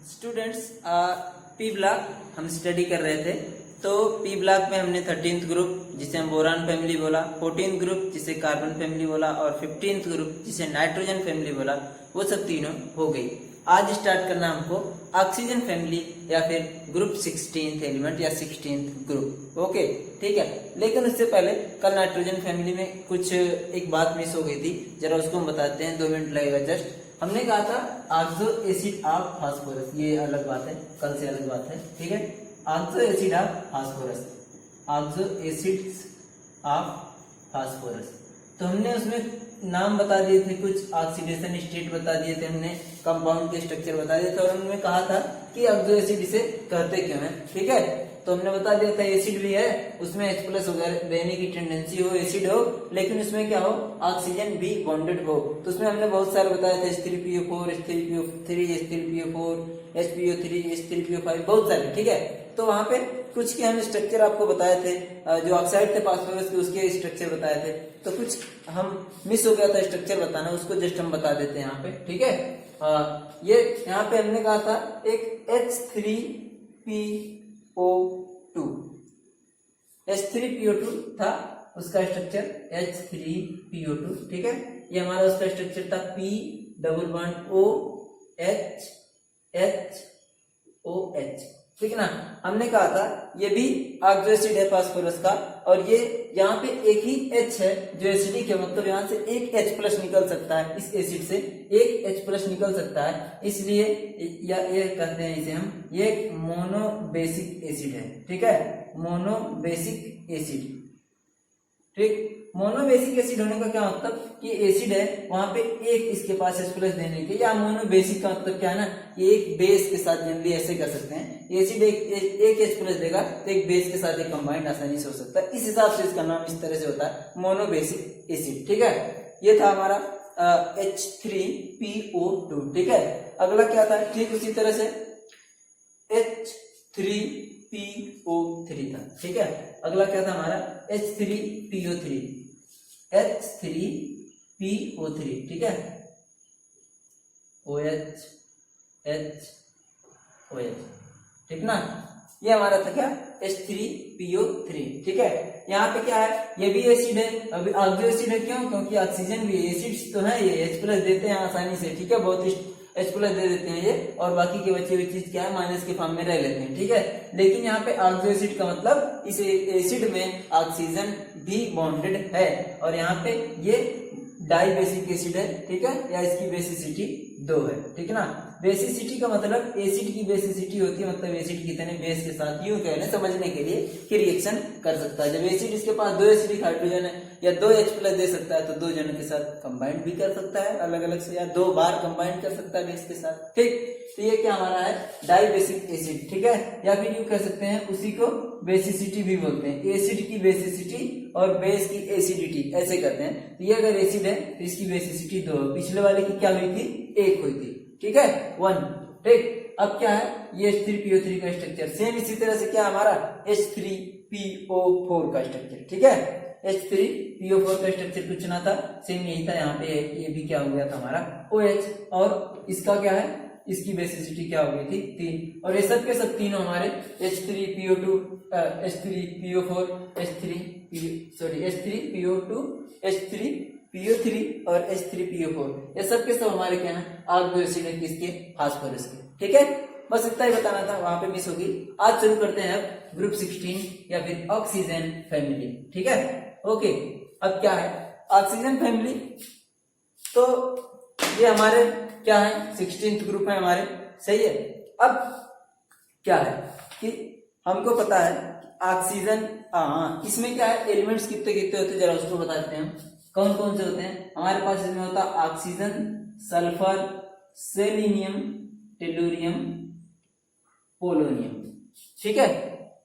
Students, P block हम study कर रहे थे। तो पी ब्लॉक में हमने 13th ग्रुप जिसे हम बोरान फैमिली बोला, 14th ग्रुप जिसे कार्बन फैमिली बोला और 15th ग्रुप जिसे नाइट्रोजन फैमिली बोला, वो सब तीनों हो गई। आज स्टार्ट करना हमको ऑक्सीजन फैमिली या फिर ग्रुप 16th एलिमेंट या 16th ग्रुप। ओके, ठीक है। लेकिन उससे पहले कल नाइट्रोजन फैमिली में कुछ एक बात मिस हो गई थी, जरा उसको हम बताते हैं, 2 मिनट लगेगा जस्ट। हमने कहा था ऑक्सो एसिड ऑफ फास्फोरस, ये अलग बात है, कल से अलग बात है, ठीक है। Oxo acid of phosphorus, oxo acids of phosphorus, तो हमने उसमें नाम बता दिए थे, कुछ ऑक्सीडेशन स्टेट बता दिए थे, हमने कंपाउंड के स्ट्रक्चर बता दिए थे और हमने कहा था कि ऑक्सो एसिड इसे कहते क्यों है, ठीक है। तो हमने बता दिया था एसिड भी है, उसमें H+ वगैरह रहने की टेंडेंसी हो, एसिड हो, लेकिन उसमें क्या हो, ऑक्सीजन भी बॉन्डेड हो। तो उसमें हमने बहुत सारे बताए थे, H3PO4, H3PO3, H3PO4, H3PO3, H3PO5, बहुत सारे, ठीक है। तो वहां पे कुछ के हम स्ट्रक्चर आपको बताए थे, जो ऑक्साइड थे फास्फोरस के, उसके स्ट्रक्चर बताए थे। तो कुछ हम मिस हो गया था स्ट्रक्चर बताना, उसको जस्ट हम बता देते हैं यहाँ पे, ठीक है। ये यहाँ पे हमने कहा था एक H3PO2, H3PO2 था उसका स्ट्रक्चर, H3PO2, ठीक है। ये हमारा उसका स्ट्रक्चर था P double bond OH HOH, ठीक है ना। हमने कहा था ये भी ऑक्सो एसिड है फास्फोरस का, और ये यहाँ पे एक ही H है जो एसिडिक है, मतलब यहाँ से एक H+ निकल सकता है, इस एसिड से एक H+ निकल सकता है, इसलिए या ये कहते हैं इसे हम, ये मोनोबेसिक एसिड है, ठीक है, मोनोबेसिक एसिड, ठीक। मोनोबेसिक एसिड होने का क्या मतलब कि एसिड है वहां पे एक इसके पास H+ देने के, या मोनोबेसिक का मतलब क्या है ना, ये एक बेस के साथ, जनरली ऐसे कर सकते हैं, एसिड एक H+ देगा तो एक बेस के साथ एक कंबाइंड आसानी से हो सकता है, इस हिसाब से इसका नाम इस तरह से होता है, मोनोबेसिक एसिड, ठीक है। ये था हमारा H3PO2, ठीक है। अगला क्या था, ठीक उसी तरह से H3PO3 था, ठीक है। अगला क्या था हमारा H3PO3, H3PO3, ठीक है, OH HOH, ठीक ना। ये हमारा था क्या, H3PO3, ठीक है। यहाँ पे क्या है, ये भी एसिड है, अभी ऑक्सो एसिड है, क्यों, क्योंकि ऑक्सीजन भी एसिड्स तो है, ये H+ देते हैं आसानी से, ठीक है, बहुत H+ दे देते हैं ये, और बाकी के बची हुई चीज क्या है, माइनस के फॉर्म में रह लेते हैं, ठीक है। लेकिन यहाँ पे ऑक्सो एसिड का मतलब इस एसिड में ऑक्सीजन भी बॉन्डेड है, और यहाँ पे ये डाई बेसिक एसिड है, ठीक है, या इसकी बेसिसिटी 2 है, ठीक है ना। बेसिसिटी का मतलब एसिड की बेसिसिटी होती है, मतलब एसिड कितने बेस के साथ, यूं कह लें समझने के लिए कि रिएक्शन कर सकता है। जब एसिड इसके पास 2 एसिडिक हाइड्रोजन है या 2 H+ दे सकता है, तो 2 जनों के साथ कंबाइंड भी कर सकता है अलग अलग से, या 2 बार कंबाइंड कर सकता है बेस के साथ, ठीक। तो ये क्या हमारा है, डाई बेसिक एसिड, ठीक है, या फिर यूं कह सकते हैं, उसी को बेसिसिटी भी बोलते हैं, एसिड की बेसिसिटी और बेस की एसिडिटी, ऐसे करते हैं। तो ये अगर एसिड है तो इसकी बेसिसिटी 2, पिछले वाले की क्या हुई थी, 1 हुई थी, ठीक है, 1, ठीक। अब क्या है, ये H3PO3 का स्ट्रक्चर सेम इसी तरह से क्या हमारा H3PO4 का स्ट्रक्चर, ठीक है। H3PO4 का स्ट्रक्चर कुछ ना था, सेम यही था। यहाँ पे ये भी क्या हो गया था हमारा OH, और इसका क्या है, इसकी बेसिसिटी क्या हो गई थी, 3, और ये सब के सब तीनों हमारे H3PO2, H3PO4, H3PO2, H3PO3 और H3PO4, ये सब के सब हमारे क्या है, ऑक्सो एसिड है, किसके, फास्फोरस के, ठीक है। बस इतना ही बताना था, वहां पे मिस होगी। आज शुरू करते हैं अब ग्रुप 16 या फिर ऑक्सीजन फैमिली, ठीक है। ओके, अब क्या है ऑक्सीजन फैमिली, तो ये हमारे क्या है, 16th ग्रुप है हमारे, सही है। अब क्या है कि हमको पता है ऑक्सीजन, इसमें क्या है, एलिमेंट्स कितने कितने होते हैं, जरा उसको बता देते हैं हम, कौन कौन से होते हैं हमारे पास। इसमें होता है oxygen, sulphur, selenium, tellurium, polonium, ठीक है।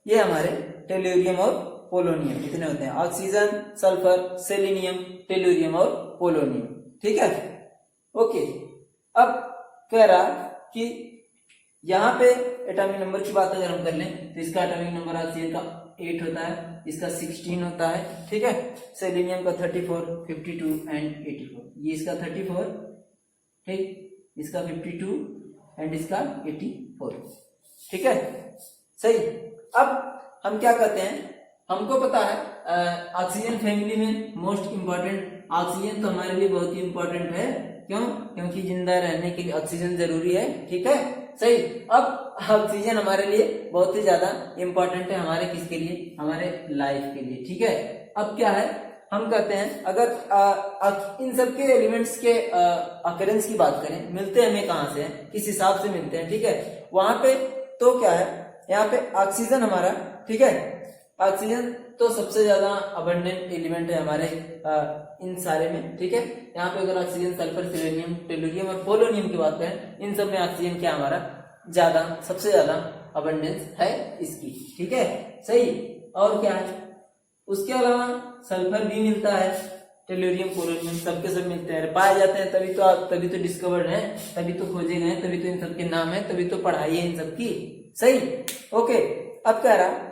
ये हमारे टेलुरियम और पोलोनियम कितने होते हैं, ऑक्सीजन, सल्फर, सेलेनियम, टेलुरियम और पोलोनियम, ठीक है। ओके, अब कह रहा कि यहाँ पे एटॉमिक नंबर की बात अगर हम कर लें तो इसका एटॉमिक नंबर ऑक्सीजन का 8 होता है, इसका 16 होता है, ठीक है। सेलेनियम का 34, 52 एंड 84, ये इसका 34, ठीक, इसका 52 एंड इसका 84। ठीक है, सही। अब हम क्या कहते हैं, हमको पता है ऑक्सीजन फैमिली में मोस्ट इंपॉर्टेंट ऑक्सीजन तो हमारे लिए बहुत ही इंपॉर्टेंट है। क्यों? क्योंकि जिंदा रहने के लिए ऑक्सीजन जरूरी है। ठीक है, सही। अब ऑक्सीजन हमारे लिए बहुत ही ज्यादा इंपॉर्टेंट है, हमारे किसके लिए, हमारे लाइफ के लिए। ठीक है, अब क्या है, हम कहते हैं अगर इन सब के एलिमेंट्स के अकरेंस की बात करें, मिलते हमें कहाँ से हैं, किस हिसाब से मिलते हैं। ठीक है, वहां पे तो क्या है, यहाँ पे ऑक्सीजन हमारा, ठीक है, ऑक्सीजन तो सबसे ज्यादा अबंडेंट एलिमेंट है हमारे इन सारे में। ठीक है, यहाँ पे अगर ऑक्सीजन, सल्फर, सेलेनियम, टेलुरियम और पोलोनियम की बात करें, इन सब में ऑक्सीजन क्या हमारा ज्यादा, सबसे ज्यादा अबंडेंस है इसकी। ठीक है, सही। और क्या है, उसके अलावा सल्फर भी मिलता है, टेलुरियम, पोलोनियम सबके सब मिलते हैं, पाए जाते हैं, तभी तो डिस्कवर्ड है, तभी तो खोजे गए, तभी तो इन सबके नाम है, तभी तो पढ़ाई है इन सबकी। सही, ओके। अब कह रहा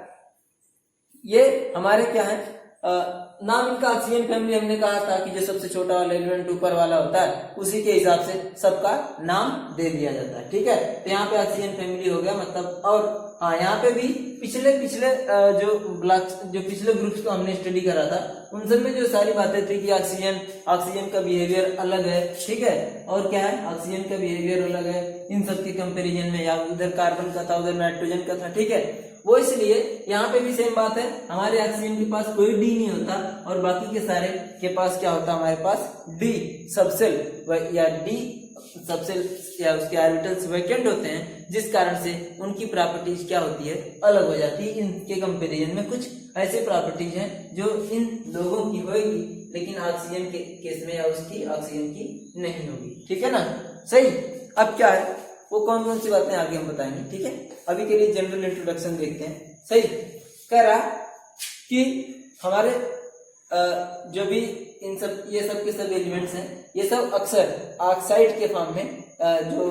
ये हमारे क्या है, नाम इनका ऑक्सीजन फैमिली हमने कहा था कि जो सबसे छोटा वाला एलिमेंट ऊपर वाला होता है उसी के हिसाब से सबका नाम दे दिया जाता है। ठीक है, तो यहाँ पे ऑक्सीजन फैमिली हो गया मतलब। और हाँ, यहाँ पे भी पिछले जो पिछले ग्रुप्स को हमने स्टडी करा था उन सब में जो सारी बातें थी कि ऑक्सीजन का बिहेवियर अलग है। ठीक है, और क्या है, ऑक्सीजन का बिहेवियर अलग है इन सब के कंपेरिजन में, या उधर कार्बन का था, उधर नाइट्रोजन का था। ठीक है, वो इसलिए यहाँ पे भी सेम बात है, हमारे ऑक्सीजन के पास कोई डी नहीं होता और बाकी के सारे के पास क्या होता है, हमारे पास डी सबसेल या डी सबसेल या उसके ऑर्बिटल्स वैकेंट होते हैं, जिस कारण से उनकी प्रॉपर्टीज क्या होती है, अलग हो जाती है। इनके कंपैरिजन में कुछ ऐसे प्रॉपर्टीज हैं जो इन लोगों की होगी लेकिन ऑक्सीजन के केस में या उसकी ऑक्सीजन की नहीं होगी। ठीक है ना, सही। अब क्या है, वो कौन कौन सी बातें आगे हम बताएंगे। ठीक है, अभी के लिए जनरल इंट्रोडक्शन देखते हैं। सही, कह रहा कि हमारे जो भी इन सब ये सब के सब एलिमेंट्स हैं, ये सब अक्सर ऑक्साइड के फॉर्म में जो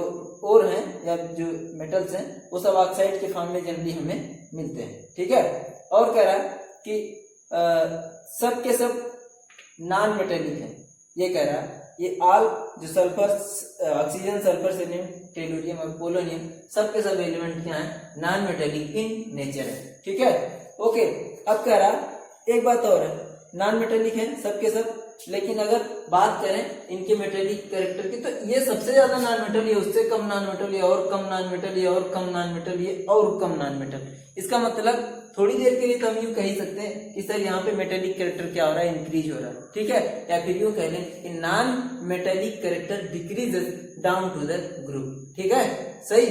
ओर हैं या जो मेटल्स हैं वो सब ऑक्साइड के फॉर्म में जनरली हमें मिलते हैं। ठीक है, और कह रहा कि सब के सब नॉन मेटेलिक है। ये कह रहा ये ऑल जो sulphur, oxygen, sulphur, selenium, tellurium और पोलोनियम सब के सब एलिमेंट क्या है, नॉन मेटेलिक इन नेचर है। ठीक है, ओके। अब कह रहा एक बात और है, नॉन मेटेलिक है सबके सब, लेकिन अगर बात करें इनके मेटेलिक कैरेक्टर की तो ये सबसे ज्यादा नॉन मेटल, ये उससे कम नॉन मेटल, ये और कम नॉन मेटल, ये और कम नॉन मेटल, ये और कम नॉन मेटल। इसका मतलब थोड़ी देर के लिए तो हम यूं कह ही सकते हैं कि सर यहाँ पे मेटेलिक कैरेक्टर क्या हो रहा है, इंक्रीज हो रहा है। ठीक है, या फिर यूं कह लें कि non metallic character decreases down to the group. ठीक है, सही,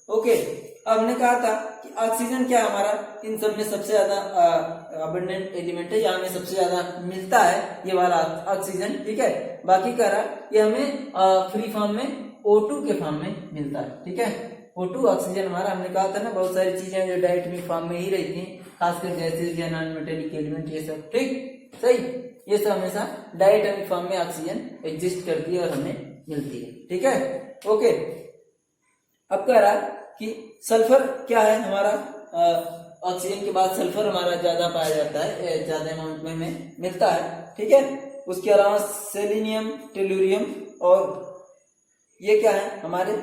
ओके। अब हमने कहा था कि ऑक्सीजन क्या हमारा इन सब में सबसे ज्यादा अबंडेंट एलिमेंट है, या हमें सबसे ज्यादा मिलता है ये वाला ऑक्सीजन। ठीक है, बाकी कह रहा ये हमें फ्री फॉर्म में O2 के फॉर्म में मिलता है। ठीक है, O2 ऑक्सीजन हमारा, हमने कहा था ना बहुत सारी चीजें जो डायटोमिक फॉर्म में ही रहती हैं, खासकर गैसेज या नॉन मेटेलिक एलिमेंट ये सब। ठीक, सही, ये सब हमेशा डायटोमिक फॉर्म में ऑक्सीजन एग्जिस्ट करती है और हमें मिलती है। ठीक है, ओके। अब कह रहा कि सल्फर क्या है हमारा, ऑक्सीजन के बाद सल्फर हमारा ज्यादा पाया जाता है, ज्यादा अमाउंट में हमें मिलता है। ठीक है, उसके अलावा सेलेनियम, टेलुरियम और ये क्या है हमारे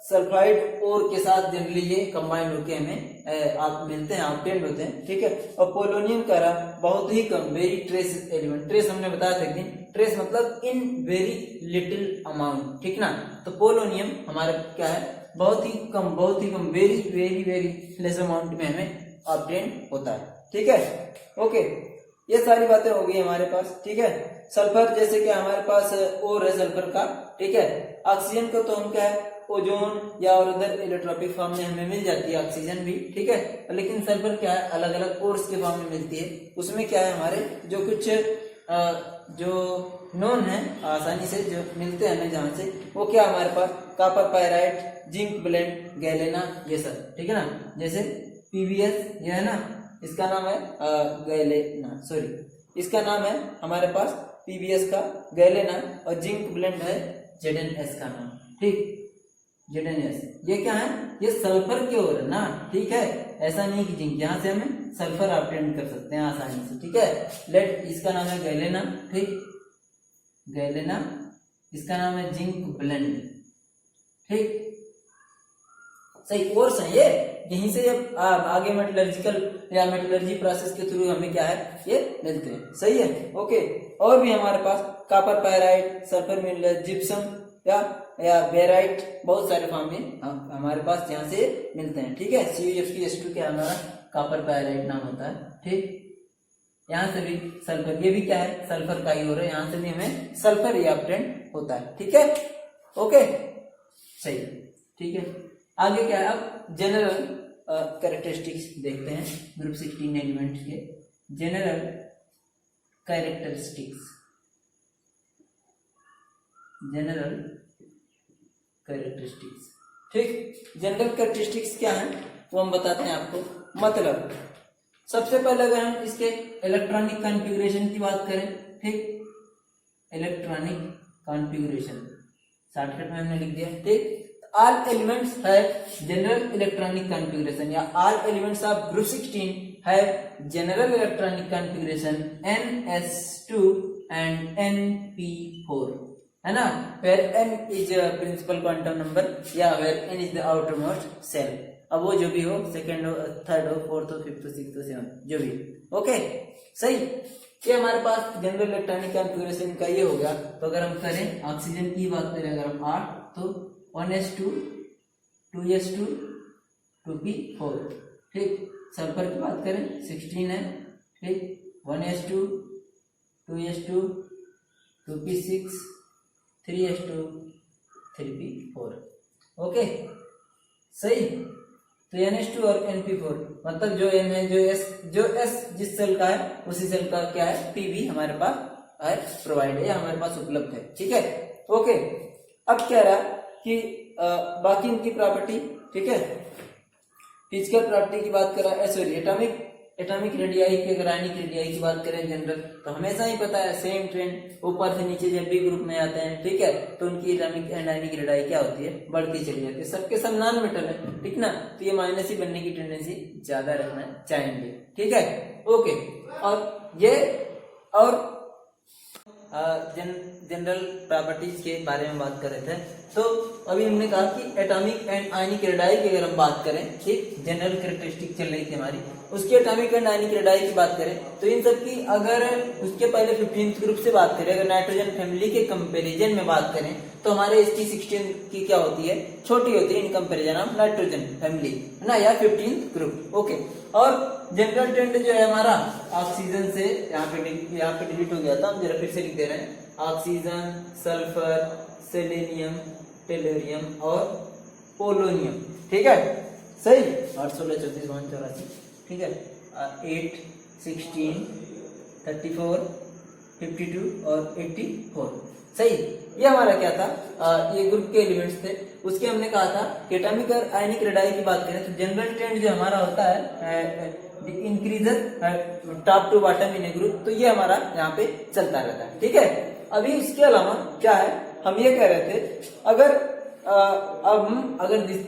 सल्फाइड ओर के साथ जनरली ये कंबाइंड होके हमें आप मिलते हैं, ऑब्टेन्ड होते हैं। ठीक है, और पोलोनियम कह रहा बहुत ही कम, वेरी ट्रेस एलिमेंट। ट्रेस हमने बताया था कि ट्रेस मतलब इन वेरी लिटिल अमाउंट। ठीक ना, तो पोलोनियम हमारे क्या है, बहुत ही कम, very very very less amount में हमें ऑब्टेन होता है। ठीक है, ओके। ये सारी बातें हो गई हमारे पास। ठीक है, सल्फर जैसे कि हमारे पास ओर है सल्फर का। ठीक है, ऑक्सीजन को तो हम क्या है ओजोन या और अदर इलेक्ट्रोपिक फॉर्म में हमें मिल जाती है ऑक्सीजन भी। ठीक है, लेकिन सल्फर क्या है अलग अलग ओर्स के फॉर्म में मिलती है। उसमें क्या है हमारे जो कुछ जो नोन है आसानी से जो मिलते हैं हमें जहां से, वो क्या हमारे पास copper pyrite, zinc blende, galena, ये सब। ठीक है ना, जैसे PbS ये है ना, इसका नाम है गैलेना, सॉरी इसका नाम है हमारे पास PbS का गैलेना, और जिंक ब्लेंड है ZnS का नाम। ठीक, ZnS ये क्या है, ये सल्फर की ओर है ना। ठीक है, ऐसा नहीं कि जिंक, यहाँ से हमें सल्फर ऑब्टेन कर सकते हैं आसानी से। ठीक है, लेट इसका नाम है गैलेना। ठीक, गैलेना, इसका नाम है जिंक ब्लेंड। ठीक, सही कोर्स है ये, यहीं से जब आगे मेटलर्जिकल या मेटलर्जी प्रोसेस के थ्रू हमें क्या है ये मिलते हैं। सही है, ओके। और भी हमारे पास copper pyrite, sulphur mineral, gypsum या बेराइट, बहुत सारे फॉर्म में हमारे पास यहाँ से मिलते हैं। ठीक है, CuFeS2 क्या हमारा कॉपर पायराइट नाम होता है। ठीक, यहाँ से भी सल्फर, ये भी क्या है सल्फर का ही हो रहा है, यहाँ से भी हमें सल्फर रिएक्टेंट होता है। ठीक है, ओके, सही, ठीक है। आगे क्या है, अब जनरल कैरेक्टरिस्टिक्स देखते हैं ग्रुप 16 एलिमेंट्स के जनरल कैरेक्टरिस्टिक्स। जनरल कैरेक्टरिस्टिक्स, ठीक, जनरल कैरेक्टरिस्टिक्स क्या है वो हम बताते हैं आपको। मतलब सबसे पहले अगर हम इसके इलेक्ट्रॉनिक कॉन्फ़िगरेशन की बात करें, ठीक, इलेक्ट्रॉनिक कॉन्फ़िगरेशन शॉर्टकट में हमने लिख दिया। ठीक, all elements have general electronic configuration या all elements of group 16 have general electronic configuration ns2 and np4, है ना, where n is a principal quantum number या where n is the outermost cell। अब वो जो भी हो, सेकेंड हो, थर्ड हो, फोर्थ हो, फिफ्थ हो, सिक्स्थ हो, सेवंथ, जो भी, ओके, सही। ये हमारे पास जनरल इलेक्ट्रॉनिक कॉन्फ़िगरेशन का ये हो गया। तो अगर हम करें ऑक्सीजन की बात करें अगर हम 8, तो 1s2 2s2 2p4, ठीक। सल्फर की बात करें 16 है, ठीक, 1s2 2s2 2p6 3s2 3p4, okay, सही। तो NH2 और NP4 मतलब जो N है, जो S जिस सेल का है उसी सेल का क्या है Pb हमारे पास प्रोवाइड है या हमारे पास उपलब्ध है। ठीक है, ओके। अब क्या रहा कि बाकी इनकी प्रॉपर्टी, ठीक है, फिजिकल प्रॉपर्टी की बात करा, सॉरी एटॉमिक रेडियाई की, अगर आयनिक रेडियाई की बात करें जनरल, तो हमेशा ही पता है सेम ट्रेंड, ऊपर से नीचे जब भी ग्रुप में आते हैं, ठीक है, तो उनकी एटॉमिक एंड आयनिक रेडियाई क्या होती है, बढ़ती चली जाती है। सबके सब नॉन मेटल है, ठीक ना, तो ये माइनस ही बनने की टेंडेंसी ज्यादा रखना चाहेंगे। ठीक है, ओके। और ये और जनरल प्रॉपर्टीज के बारे में बात कर रहे थे, तो अभी हमने कहा कि एटॉमिक एंड आयनिक रेडियाई की अगर हम बात करें, ठीक, जनरल कैरेक्टरिस्टिक चल रही थी हमारी, उसकी एटॉमिक एंड आयनिक रेडियाई की बात करें तो इन सब की अगर उसके पहले 15th ग्रुप से बात करें, अगर नाइट्रोजन फैमिली के कंपैरिजन में बात करें तो हमारे इसकी 16 की क्या होती है, छोटी होती है in comparison of nitrogen family, है ना, या 15th ग्रुप, ओके। और जनरल ट्रेंड जो है हमारा ऑक्सीजन से, यहाँ पे डिलीट हो गया था, हम जरा फिर से लिख दे रहे हैं, ऑक्सीजन, सल्फर, सेलेनियम, टेलोरियम और पोलोनियम। ठीक है, सही, 8 16 34 84, ठीक है, 8 16 34 52 और 84, सही। ये हमारा क्या था, ये ग्रुप के एलिमेंट्स थे। उसके हमने कहा था कि एटॉमिक और आयनिक रेडियाई की बात करें तो जनरल ट्रेंड जो हमारा होता है increases top to bottom in a group, तो ये हमारा यहाँ पे चलता रहता है। ठीक है, अभी इसके अलावा क्या है, हम ये कह रहे थे अगर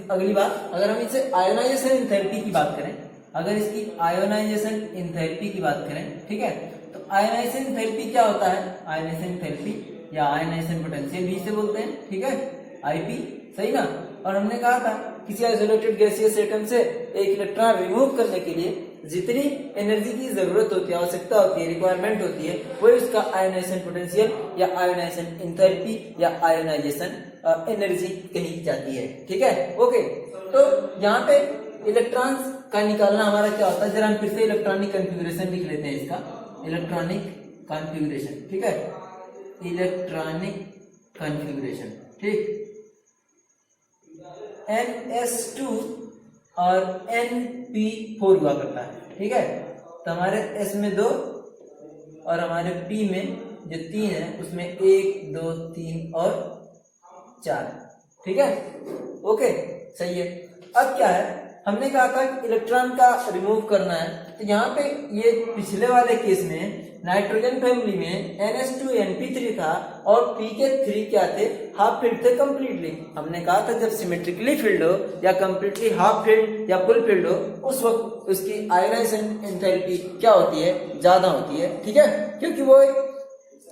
अगली बात, अगर हम इसे आयोनाइजेशन एंथैल्पी की बात करें, अगर इसकी आयोनाइजेशन एंथैल्पी की बात करें, ठीक है, तो आयोनाइजेशन एंथैल्पी क्या होता है, आयोनाइजेशन एंथैल्पी या आयोनाइजेशन पोटेंशियल भी इसे बोलते हैं, ठीक है, आईपी, सही ना। और हमने कहा था किसी आइसोलेटेड गैसियस एटम से एक इलेक्ट्रॉन रिमूव करने के लिए जितनी एनर्जी की जरूरत होती है, आवश्यकता होती है, रिक्वायरमेंट होती है, वही उसका आयोनाइजेशन पोटेंशियल या आयोनाइजेशन एंथैल्पी या आयोनाइजेशन एनर्जी कही जाती है। ठीक है, ओके। तो यहाँ पे इलेक्ट्रॉन्स का निकालना हमारा क्या होता है, जरा हम फिर से इलेक्ट्रॉनिक कॉन्फ़िगरेशन लिख लेते हैं इसका, इलेक्ट्रॉनिक कॉन्फ़िगरेशन, ठीक है, इलेक्ट्रॉनिक कॉन्फ़िगरेशन, ठीक, NS2 और NP4 हुआ करता है। ठीक है, तो हमारे S में 2 और हमारे P में जो 3 है उसमें 1 2 3 और 4, ठीक है, ओके, सही है। अब क्या है, हमने कहा था कि इलेक्ट्रॉन का रिमूव करना है, तो यहाँ पे ये पिछले वाले केस में नाइट्रोजन फैमिली में NH2 NP3 था और P के 3 क्या थे, हाफ फील्ड थे कंप्लीटली। हमने कहा था जब सिमेट्रिकली फील्ड हो या कंप्लीटली हाफ फील्ड या फुल फील्ड हो, उस वक्त उसकी आयोनाइजेशन एंथैल्पी क्या होती है, ज्यादा होती है। ठीक है, क्योंकि वो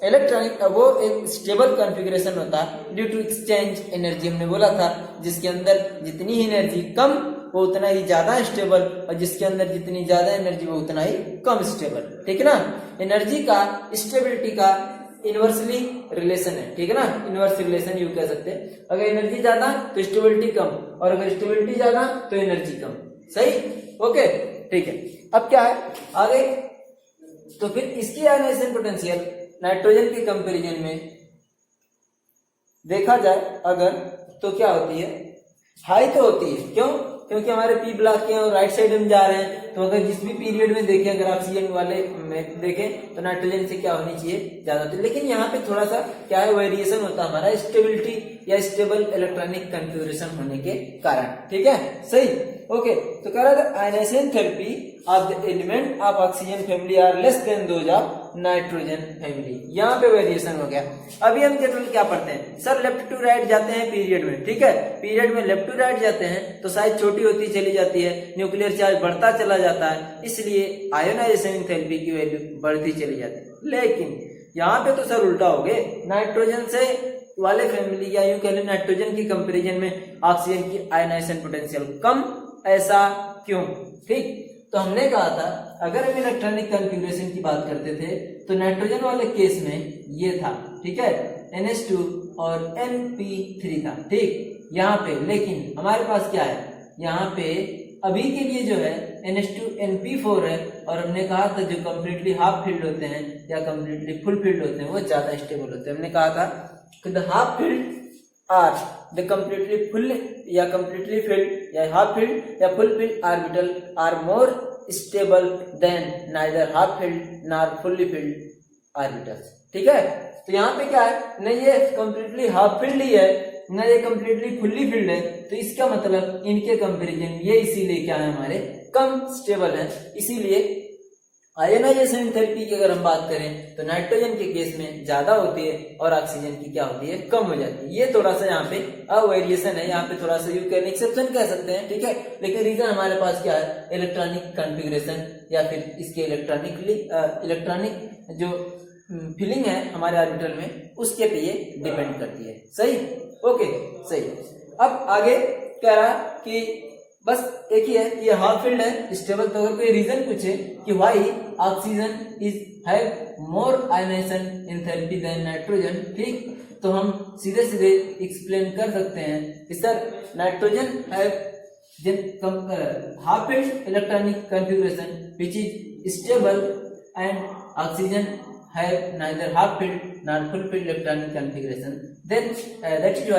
इलेक्ट्रॉनिक वो एक स्टेबल कॉन्फ़िगरेशन होता है ड्यू टू एक्सचेंज एनर्जी, हमने बोला था जिसके अंदर जितनी ही एनर्जी कम वो उतना ही ज्यादा स्टेबल, और जिसके अंदर जितनी ज्यादा एनर्जी वो उतना ही कम स्टेबल, ठीक है ना। एनर्जी का स्टेबिलिटी का इनवर्सली रिलेशन है, ठीक है ना, इनवर्स रिलेशन यू कह सकते हैं। अगर एनर्जी ज्यादा तो स्टेबिलिटी कम, और अगर स्टेबिलिटी ज्यादा तो एनर्जी कम, सही, ओके, ठीक है। अब क्या है आगे, तो फिर इसकी आयनाइजेशन पोटेंशियल नाइट्रोजन के कंपैरिजन में देखा जाए अगर, तो क्या होती है, हाई तो होती है। क्यों? क्योंकि हमारे पी ब्लॉक के और राइट साइड में जा रहे हैं, तो अगर जिस भी पीरियड में देखें, अगर ऑक्सीजन वाले में देखें तो नाइट्रोजन से क्या होनी चाहिए, ज्यादा। तो लेकिन यहाँ पे थोड़ा सा क्या है, वेरिएशन होता है हमारा स्टेबिलिटी या स्टेबल इलेक्ट्रॉनिक कॉन्फ़िगरेशन होने के कारण, ठीक है, सही, ओके। तो कह रहा था ionisation therapy of the element of oxygen family are less than those of nitrogen family, यहाँ पे वेरिएशन हो गया। अभी हम जनरल क्या पढ़ते हैं सर, लेफ्ट टू राइट जाते हैं पीरियड में, ठीक है, पीरियड में लेफ्ट टू राइट जाते हैं तो साइज छोटी होती चली जाती है, न्यूक्लियर चार्ज बढ़ता चला जाता है, इसलिए आयोनाइजेशन एंथैल्पी की वैल्यू बढ़ती चली जाती है। लेकिन यहाँ पे तो सर उल्टा हो गए, नाइट्रोजन से वाले फैमिली या यूं कह लें नाइट्रोजन की कंपैरिजन में ऑक्सीजन की आयोनाइजेशन पोटेंशियल कम, ऐसा क्यों? ठीक, तो हमने कहा था अगर हम इलेक्ट्रॉनिक कॉन्फ़िगरेशन की बात करते थे तो नाइट्रोजन वाले केस में ये था, ठीक है, NH2 और NP3 था, ठीक, यहाँ पे। लेकिन हमारे पास क्या है, यहाँ पे अभी के लिए जो है NH2 NP4 है, और हमने कहा था जो कम्प्लीटली हाफ फिल्ड होते हैं या कम्प्लीटली फुल फिल्ड होते हैं वो ज्यादा स्टेबल होते हैं। हमने कहा था कि the half filled are the completely full या कम्प्लीटली फिल्ड या हाफ फील्ड या full filled orbital are more stable than neither half filled nor fully filled orbitals, ठीक है। तो यहाँ पे क्या है, न ये कम्प्लीटली हाफ फील्ड ही है न ये कम्प्लीटली फुल्ली फील्ड है, तो इसका मतलब इनके कंपैरिजन ये इसीलिए क्या है हमारे कम स्टेबल है। इसीलिए आयोनाइजेशन थेरेपी की अगर हम बात करें तो नाइट्रोजन के केस में ज्यादा होती है और ऑक्सीजन की क्या होती है, कम हो जाती है। ये थोड़ा सा यहाँ पे वेरिएशन है, यहाँ पे थोड़ा सा यू कैन एक्सेप्शन कह सकते हैं, ठीक है। लेकिन रीजन हमारे पास क्या है, इलेक्ट्रॉनिक कॉन्फ़िगरेशन या फिर इसके इलेक्ट्रॉनिक जो फीलिंग है हमारे ऑर्बिटल में उसके पे ये डिपेंड करती है, सही, ओके, सही। अब आगे कह रहा कि बस एक ही है, ये हाफ फील्ड है स्टेबल, तो अगर कोई रीजन पूछे कि why oxygen is have more ionisation enthalpy than nitrogen, ठीक, तो हम सीधे सीधे एक्सप्लेन कर सकते हैं कि sir nitrogen have half field electronic configuration which is stable and oxygen have neither half filled nor full filled electronic configuration, then that is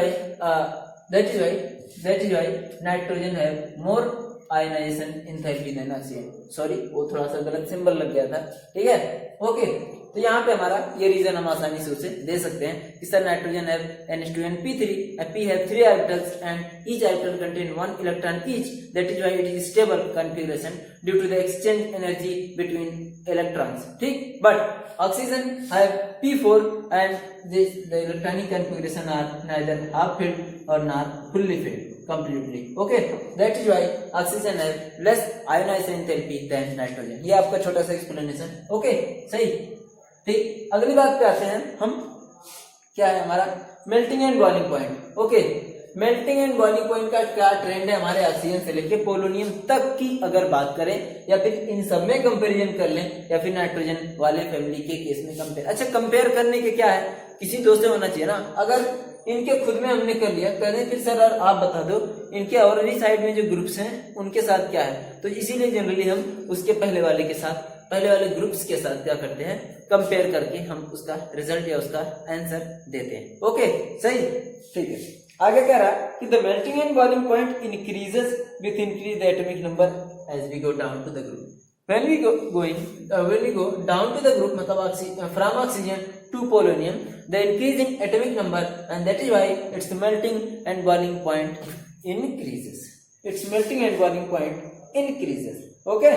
why nitrogen have more ionization enthalpy than oxygen। Sorry, वो थोड़ा सा गलत symbol लग गया था, ठीक है, okay. तो यहाँ पे हमारा ये रीजन हम आसानी से उसे दे सकते हैं कि sir nitrogen have NH2 and P3 and P have 3 orbitals and each orbital contain 1 electron each, that is why it is stable configuration due to the exchange energy between electrons, ठीक। But oxygen have P4 and the electronic configuration are neither half filled or not fully filled completely, okay, that is why oxygen have less ionization enthalpy than nitrogen। ये आपका छोटा सा explanation, okay, सही, ठीक। अगली बात पे आते हैं हम, क्या है हमारा melting and boiling point, okay. Melting and boiling point का क्या ट्रेंड है हमारे ऑक्सीजन से लेके पोलोनियम तक की अगर बात करें, या फिर इन सब में कंपेरिजन कर लें, या फिर नाइट्रोजन वाले फैमिली के केस में कंपेयर। अच्छा, कंपेयर करने के क्या है, किसी दो से होना चाहिए ना। अगर इनके खुद में हमने कर लिया, कहते फिर सर आप बता दो इनके और भी साइड में जो ग्रुप्स हैं उनके साथ क्या है, तो इसीलिए जनरली हम उसके पहले वाले के साथ, पहले वाले ग्रुप्स के साथ क्या करते हैं, कंपेयर करके हम उसका रिजल्ट या उसका आंसर देते हैं, ओके, सही, ठीक है। आगे कह रहा कि the melting and boiling point increases with increase the atomic number as we go down to the group. when we go down to the group, मतलब from oxygen to polonium, the increase in atomic number, and that is why its melting and boiling point increases, its melting and boiling point increases, okay,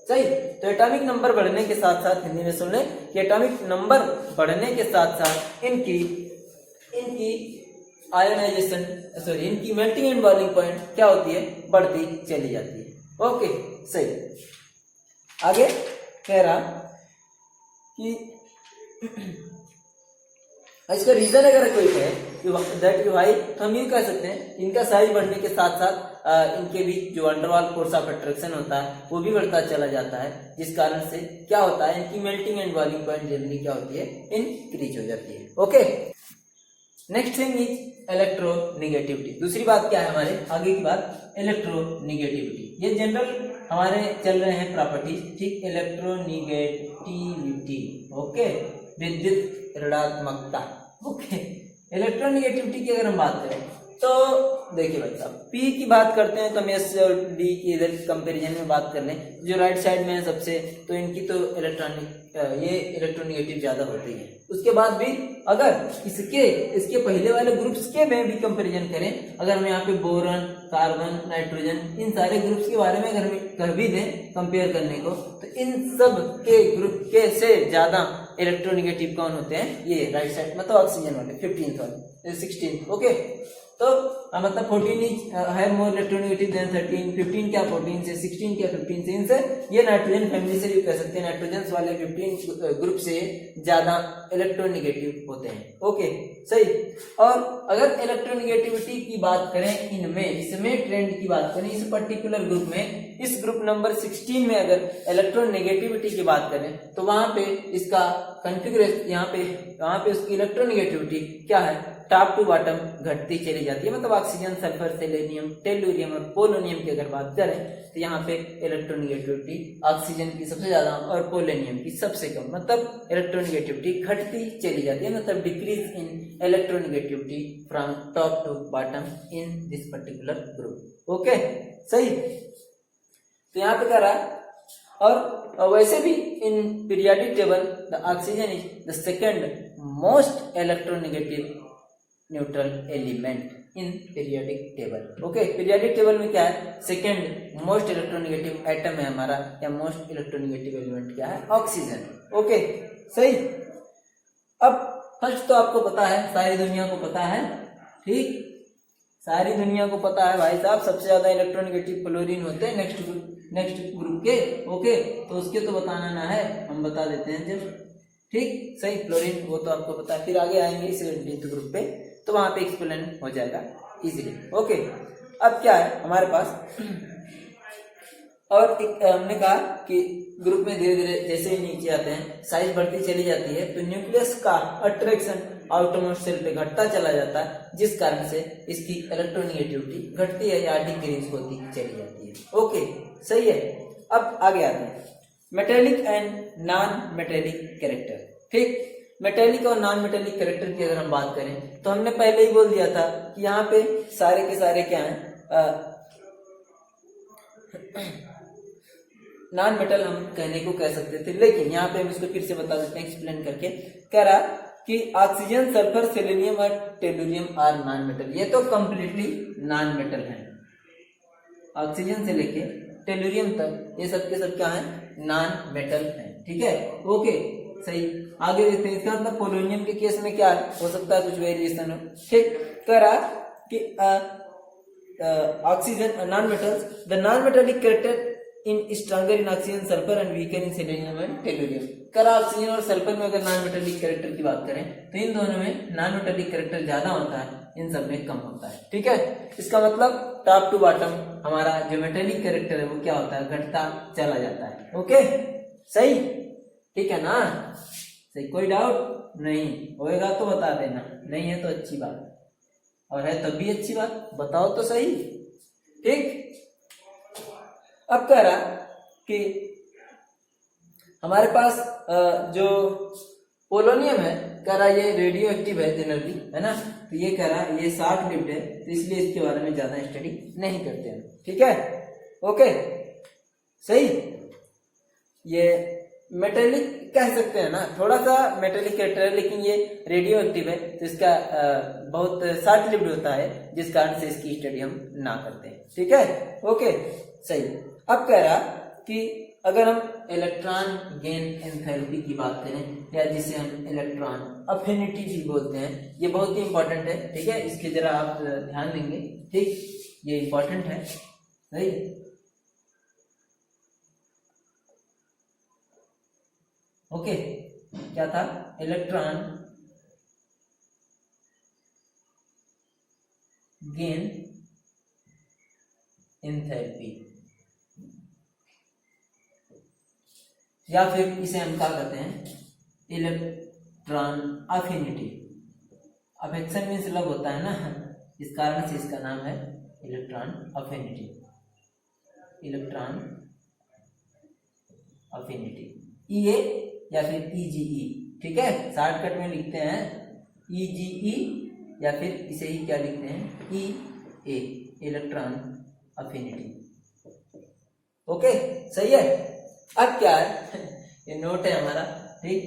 सही। तो atomic number बढ़ने के साथ साथ, हिंदी में सुन लें कि एटॉमिक नंबर बढ़ने के साथ साथ इनकी आयोनाइजेशन, सॉरी, इनकी मेल्टिंग एंड बॉइलिंग पॉइंट क्या होती है, बढ़ती चली जाती है, ओके, सही। आगे कह रहा कि इसका रीजन अगर कोई है दैट यू हाई, तो हम ये कह सकते हैं इनका साइज बढ़ने के साथ साथ इनके बीच जो अंडरवॉल फोर्स ऑफ अट्रैक्शन होता है वो भी बढ़ता चला जाता है, जिस कारण से क्या होता है इनकी melting and boiling point generally क्या होती है, इंक्रीज हो जाती है। Okay, next thing is electronegativity. दूसरी बात क्या है हमारे आगे की बात, इलेक्ट्रोनेगेटिविटी। ये जनरल हमारे चल रहे हैं प्रॉपर्टीज, ठीक। इलेक्ट्रोनेगेटिविटी, ओके, विद्युत ऋणात्मकता। ओके, इलेक्ट्रोनेगेटिविटी की अगर हम बात करें तो देखिए भाई साहब, P की बात करते हैं तो हम S और D की इधर कंपेरिजन में बात कर लें, जो राइट साइड में है सबसे, तो इनकी तो ये इलेक्ट्रोनेगेटिव ज्यादा होती है। उसके बाद भी अगर इसके पहले वाले ग्रुप्स के में भी कंपेरिजन करें, अगर हम यहाँ पे बोरॉन, कार्बन, नाइट्रोजन, इन सारे ग्रुप्स के बारे में अगर हम कर भी दें कंपेयर करने को, तो इन सब के ग्रुप के से ज्यादा इलेक्ट्रोनेगेटिव कौन होते हैं, ये राइट साइड मतलब ऑक्सीजन वाले 15th वाले 16th। ओके, तो मतलब 14 है मोर इलेक्ट्रोनेगेटिव देन 13, 15 क्या 14 से, 16 क्या 15 से, इनसे ये नाइट्रोजन फैमिली से भी कह सकते हैं, नाइट्रोजन वाले 15 ग्रुप से ज्यादा इलेक्ट्रोनेगेटिव होते हैं। ओके, सही। और अगर इलेक्ट्रोनेगेटिविटी की बात करें इनमें, इसमें ट्रेंड की बात करें इस पर्टिकुलर ग्रुप में, इस ग्रुप नंबर 16 में अगर इलेक्ट्रोनेगेटिविटी की बात करें तो वहां पे इसका कॉन्फ़िगरेशन, वहां पे उसकी इलेक्ट्रोनेगेटिविटी क्या है, टॉप टू बॉटम घटती चली जाती है। मतलब ऑक्सीजन, सल्फर, सेलेनियम, टेलुरियम और पोलोनियम की अगर बात करें तो यहाँ पे इलेक्ट्रोनेगेटिविटी ऑक्सीजन की सबसे ज्यादा और पोलोनियम की सबसे कम, मतलब इलेक्ट्रोनेगेटिविटी घटती चली जाती है, मतलब decrease in electronegativity from top to bottom in this particular group. Okay, सही। तो यहाँ पे कह रहा है, और वैसे भी in periodic table the oxygen is the second most electronegative neutral element in periodic table. Okay, periodic table में क्या है, सेकंड मोस्ट इलेक्ट्रोनेगेटिव एटम है हमारा, या मोस्ट इलेक्ट्रोनेगेटिव एलिमेंट क्या है, ऑक्सीजन। ओके, सही। अब फर्स्ट तो आपको पता है, सारी दुनिया को पता है, ठीक, सारी दुनिया को पता है भाई साहब, सबसे ज्यादा इलेक्ट्रोनेगेटिव फ्लोरीन होते हैं नेक्स्ट ग्रुप के। ओके, तो उसके तो बताना ना है, हम बता देते हैं जब, ठीक, सही, फ्लोरीन वो तो आपको पता है, फिर आगे आएंगे इस 17th ग्रुप पे तो वहां पे एक्सप्लेन हो जाएगा इजीली। ओके, अब क्या है हमारे पास, और हमने कहा कि ग्रुप में धीरे धीरे जैसे ही नीचे आते हैं साइज बढ़ती चली जाती है, तो न्यूक्लियस का अट्रैक्शन आउटरमोस्ट सेल पे घटता चला जाता है, जिस कारण से इसकी इलेक्ट्रोनेगेटिविटी घटती है या डिक्रीज होती चली जाती है। ओके, सही है। अब आगे आते हैं metallic and non metallic character, ठीक। मेटेलिक और नॉन मेटेलिक कैरेक्टर की अगर हम बात करें तो हमने पहले ही बोल दिया था कि यहाँ पे सारे के सारे क्या हैं, नॉन मेटल हम कहने को कह सकते थे, लेकिन यहाँ पे हम इसको फिर से बता देते हैं एक्सप्लेन करके। कह रहा कि ऑक्सीजन, सल्फर, सेलेनियम और टेलुरियम आर नॉन मेटल, ये तो कंप्लीटली नॉन मेटल है। ऑक्सीजन से लेके टेलुरियम तक ये सब के सब क्या है, नॉन मेटल है, ठीक है। ओके, सही। आगे देखते हैं, इसका मतलब पोलोनियम के केस में क्या हो सकता है, कुछ वेरिएशन हो, ठीक। कह रहा कि oxygen non metals, the non metallic character in stronger in oxygen, sulphur and weaker in selenium and tellurium. कह रहा ऑक्सीजन और सल्फर में अगर नॉन मेटेलिक कैरेक्टर की बात करें तो इन दोनों में नॉन मेटेलिक कैरेक्टर ज्यादा होता है, इन सब में कम होता है, ठीक है। इसका मतलब टॉप टू बॉटम हमारा जो मेटेलिक कैरेक्टर है वो क्या होता है, घटता चला जाता है। ओके, सही, ठीक है ना, सही, कोई डाउट नहीं होएगा तो बता देना, नहीं है तो अच्छी बात, और है तब भी अच्छी बात, बताओ तो सही, ठीक। अब कह रहा कि हमारे पास जो पोलोनियम है, कह रहा ये रेडियो एक्टिव है जनरली, है ना, तो ये कह रहा ये शॉर्ट लिव्ड है, तो इसलिए इसके बारे में ज्यादा स्टडी नहीं करते हैं, ठीक है। ओके, सही। ये मेटेलिक कह सकते हैं ना, थोड़ा सा मेटेलिक कैरेक्टर है, लेकिन ये रेडियो एक्टिव है, तो इसका बहुत शॉर्ट लिव्ड होता है, जिस कारण से इसकी स्टडी हम ना करते हैं, ठीक है। ओके, सही। अब कह रहा कि अगर हम इलेक्ट्रॉन गेन एंथैल्पी की बात करें, या जिसे हम इलेक्ट्रॉन अफिनिटी भी बोलते हैं, ये बहुत ही इंपॉर्टेंट है, ठीक है, इसके जरा आप ध्यान देंगे, ठीक, ये इंपॉर्टेंट है, सही। ओके, क्या था, इलेक्ट्रॉन गेन एंथैल्पी, या फिर इसे हम क्या कहते हैं, electron affinity. Affection means love होता है ना, इस कारण से इसका नाम है electron affinity, electron affinity, EA या फिर EGE, ठीक है, शॉर्टकट में लिखते हैं EGE या फिर इसे ही क्या लिखते हैं, EA, इलेक्ट्रॉन अफिनिटी। ओके, सही है। अब क्या है, ये नोट है हमारा, ठीक,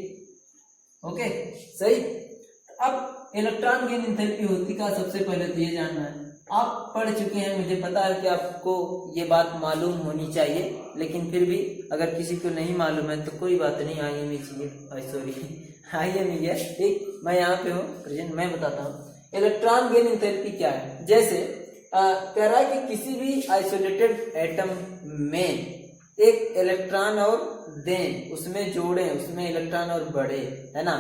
ओके, सही। अब इलेक्ट्रॉन गेन एंथैल्पी होती का सबसे पहले तो ये जानना है, आप पढ़ चुके हैं, मुझे पता है कि आपको ये बात मालूम होनी चाहिए, लेकिन फिर भी अगर किसी को नहीं मालूम है तो कोई बात नहीं, आइए मैं चाहिए, सॉरी आइए मैं है, ठीक, मैं यहाँ पे हूँ प्रेजेंट, मैं बताता हूँ इलेक्ट्रॉन गेन एंथैल्पी क्या है। जैसे कह रहा है कि किसी भी आइसोलेटेड एटम में एक इलेक्ट्रॉन और दें, उसमें जोड़ें, उसमें इलेक्ट्रॉन और बढ़े, है ना,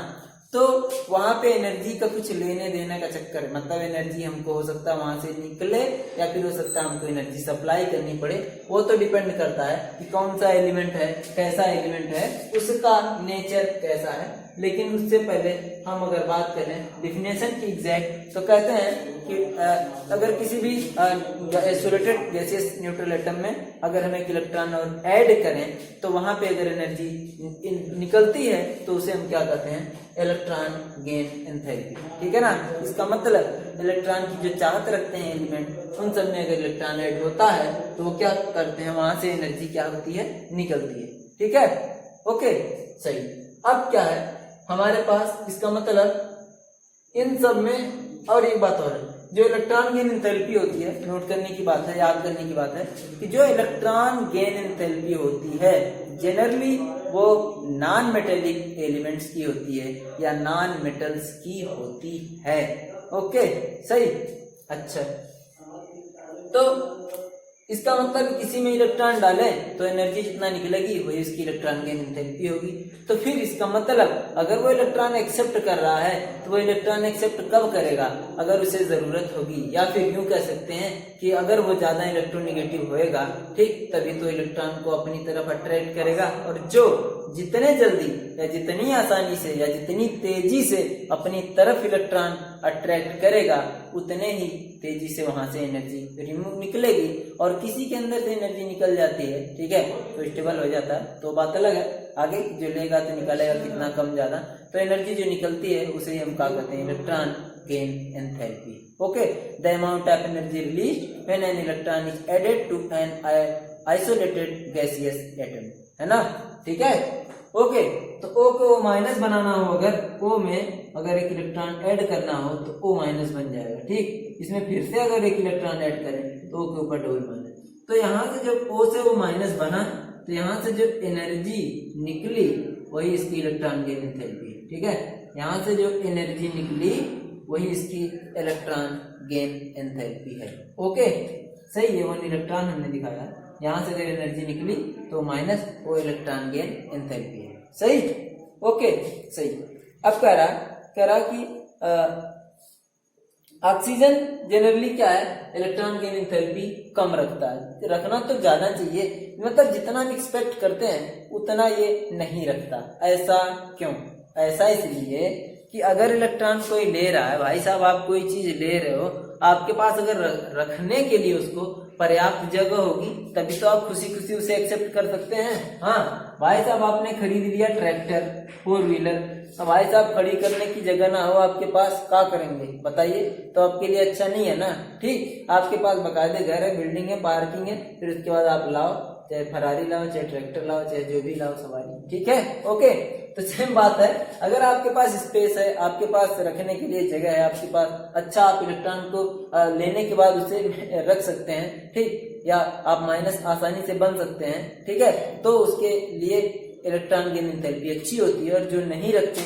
तो वहां पे एनर्जी का कुछ लेने देने का चक्कर है, मतलब एनर्जी हमको हो सकता है वहां से निकले या फिर हो सकता है हमको एनर्जी सप्लाई करनी पड़े, वो तो डिपेंड करता है कि कौन सा एलिमेंट है, कैसा एलिमेंट है, उसका नेचर कैसा है। लेकिन उससे पहले हम अगर बात करें डिफिनेशन की एग्जैक्ट, तो कहते हैं कि अगर किसी भी आइसोलेटेड गैसियस न्यूट्रल एटम में अगर हम एक इलेक्ट्रॉन और ऐड करें तो वहां पे अगर एनर्जी निकलती है तो उसे हम क्या कहते हैं, इलेक्ट्रॉन गेन एंथैल्पी, ठीक है ना। इसका मतलब इलेक्ट्रॉन की जो चाहत रखते हैं एलिमेंट, उन सब में अगर इलेक्ट्रॉन ऐड होता है तो वो क्या करते हैं, वहां से एनर्जी क्या होती है, निकलती है, ठीक है, ओके, सही। अब क्या है हमारे पास, इसका मतलब इन सब में, और एक बात और है, जो इलेक्ट्रॉन गेन एंथैल्पी होती है, नोट करने की बात है, याद करने की बात है कि जो इलेक्ट्रॉन गेन एंथैल्पी होती है जनरली वो नॉन मेटेलिक एलिमेंट्स की होती है या नॉन मेटल्स की होती है, ओके, सही, अच्छा। तो इसका मतलब किसी में इलेक्ट्रॉन डालें तो एनर्जी जितना निकलेगी वही उसकी इलेक्ट्रॉन गेन एंथैल्पी होगी। तो फिर इसका मतलब अगर वो इलेक्ट्रॉन एक्सेप्ट कर रहा है तो वो इलेक्ट्रॉन एक्सेप्ट कब करेगा, अगर उसे जरूरत होगी, या फिर यूं कह सकते हैं कि अगर वो ज्यादा इलेक्ट्रोनेगेटिव होएगा, ठीक, तभी तो इलेक्ट्रॉन को अपनी तरफ अट्रैक्ट करेगा। और जो जितने जल्दी या जितनी आसानी से या जितनी तेजी से अपनी तरफ इलेक्ट्रॉन अट्रैक्ट करेगा उतने ही तेजी से वहां से एनर्जी रिमूव निकलेगी। और किसी के अंदर से एनर्जी निकल जाती है, ठीक है, तो स्टेबल हो जाता है, तो बात अलग है, आगे जो लेगा तो निकालेगा कितना कम ज्यादा, तो एनर्जी जो निकलती है उसे हम क्या कहते हैं, electron gain enthalpy, okay. The amount of energy released when an electron is added to an isolated gaseous atom, है ना, ठीक है, ओके। तो O को O माइनस बनाना हो, अगर O में अगर एक इलेक्ट्रॉन ऐड करना हो तो O माइनस बन जाएगा, ठीक। इसमें फिर से अगर एक इलेक्ट्रॉन ऐड करें तो O के ऊपर डबल माइनस, तो यहाँ से जब O से O माइनस बना तो यहाँ से जो एनर्जी निकली वही इसकी इलेक्ट्रॉन गेन एंथैल्पी, ठीक है, यहाँ से जो एनर्जी निकली वही इसकी इलेक्ट्रॉन गेन एंथैल्पी है, ओके, सही है। 1 इलेक्ट्रॉन हमने दिखाया, यहाँ से अगर एनर्जी निकली तो माइनस वो इलेक्ट्रॉन गेन एंथैल्पी है, सही, ओके, सही। अब कह रहा कि ऑक्सीजन जनरली क्या है, इलेक्ट्रॉन गेन एंथैल्पी कम रखता है, रखना तो ज्यादा चाहिए, मतलब जितना हम एक्सपेक्ट करते हैं उतना ये नहीं रखता। ऐसा क्यों, ऐसा इसलिए कि अगर इलेक्ट्रॉन कोई ले रहा है, भाई साहब आप कोई चीज ले रहे हो, आपके पास अगर रखने के लिए उसको पर्याप्त जगह होगी तभी तो आप खुशी खुशी उसे एक्सेप्ट कर सकते हैं। हाँ भाई साहब, आपने खरीद लिया ट्रैक्टर, 4 व्हीलर, अब भाई साहब खड़ी करने की जगह ना हो आपके पास, क्या करेंगे बताइए, तो आपके लिए अच्छा नहीं है ना, ठीक। आपके पास बकायदे घर है, बिल्डिंग है, पार्किंग है, फिर उसके बाद आप लाओ, चाहे फरारी लाओ, चाहे ट्रैक्टर लाओ, चाहे जो भी लाओ सवारी, ठीक है, ओके। तो सेम बात है, अगर आपके पास स्पेस है, आपके पास रखने के लिए जगह है, आपके पास अच्छा, आप इलेक्ट्रॉन को लेने के बाद उसे रख सकते हैं, ठीक, या आप माइनस आसानी से बन सकते हैं, ठीक है, तो उसके लिए इलेक्ट्रॉन गेन एंथैल्पी अच्छी होती है। और जो नहीं रखते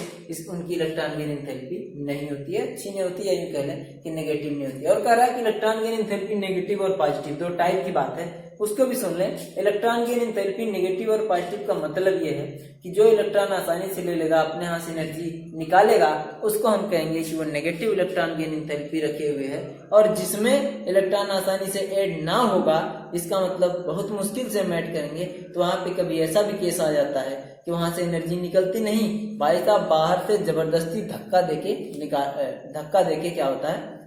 उनकी इलेक्ट्रॉन गेन एंथैल्पी नहीं होती है, अच्छी नहीं होती, या यूं कह लें कि नेगेटिव नहीं होती है। और कह रहा है कि इलेक्ट्रॉन गेन एंथैल्पी नेगेटिव और पॉजिटिव दो टाइप की बात है, उसको भी सुन लें। इलेक्ट्रॉन गेन एंथैल्पी नेगेटिव और पॉजिटिव का मतलब ये है कि जो इलेक्ट्रॉन आसानी से ले लेगा, अपने यहाँ से एनर्जी निकालेगा, उसको हम कहेंगे कि वो नेगेटिव इलेक्ट्रॉन गेन एंथैल्पी रखे हुए है। और जिसमें इलेक्ट्रॉन आसानी से ऐड ना होगा, इसका मतलब बहुत मुश्किल से हम ऐड करेंगे, तो वहां पे कभी ऐसा भी केस आ जाता है कि वहां से एनर्जी निकलती नहीं, भाई साहब बाहर से जबरदस्ती धक्का देके क्या होता है